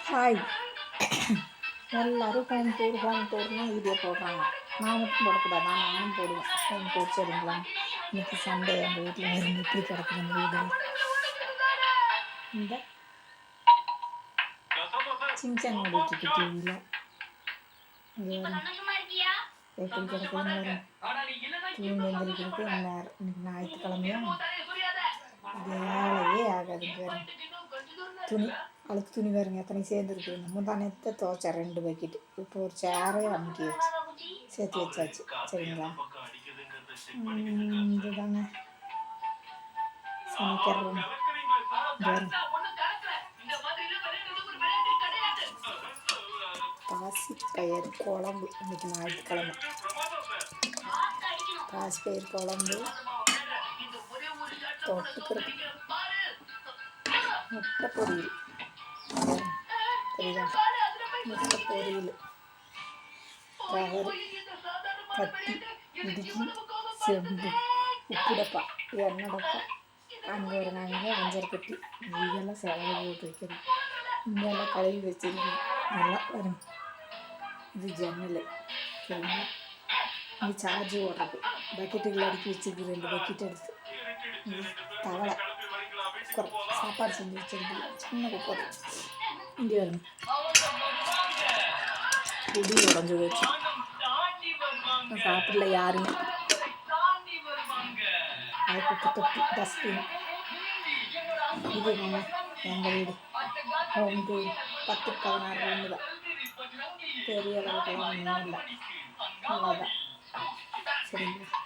Hi, எல்லோரும் home டூர்னு video போடுறாங்க. நான் மட்டும் போடக்கூடாதா? நானும் போடுவேன் ஹோம் டூர். சரிங்களா? இன்றைக்கி சண்டே எங்கள் வீட்டில் வேறு எப்படி கிடக்குது அந்த வீடு. இந்த சின்சான் ஓடிட்டுருக்கு டிவியில். எப்படி கிடக்குதுன்னு வரும். தூங்கி எழுந்திரிக்கிறதுக்கு நேரம். இன்னைக்கு ஞாயிற்றுக்கிழமையும் வேலையே ஆகாதுங்க. வரும் துணி அழுக்கு துணி வேறுங்க எத்தனை சேர்ந்துருக்கு. நம்ம தானே துவைச்சா 2 பக்கெட்டு. இப்போ ஒரு சேரே அமுக்கி வச்சு சேர்த்து வச்சாச்சு. சரிங்களா? இதுதாங்க சமைக்கிறோம். பாசிப்பயிறு குழம்பு. இன்னைக்கு ஞாயிற்றுக்கிழமை. பாசிப்பயிறு குழம்பு தொட்டுக்கிறது முட்டை பொரியல். சரிதா? முட்டை பொரியல், கவரு, கத்தி, இடுக்கி, செம்பு, உப்பு டப்பா, எண்ணெய் டப்பா, அங்கே ஒரு நாங்கள் 5 கட்டி இதெல்லாம் செலவு போட்டு வைக்கணும். இங்கெல்லாம் கழுவி வச்சுருக்கணும். நல்லா வரும். இது ஜன்னல். சரிங்களா? இது சார்ஜ் ஓடுறது. பக்கெட்டுகள் அடுக்கி வச்சுருக்கு. 2 பக்கெட் எடுத்து. இது தவளை குக்கர் சாப்பாடு செஞ்சு வச்சுருக்கு. சின்ன குக்கர். இங்கே வருங்க. குடி உடஞ்சி வச்சு சாப்பிடல யாருமே. அது குப்பை தொட்டி, டஸ்ட்பின். இது எங்கள் வீடு ஹோம் டூர். 10-16 ரூமு தான். பெரிய அளவுக்கு ஒன்றும் இல்லை. அவ்வளோதான். சரிங்களா?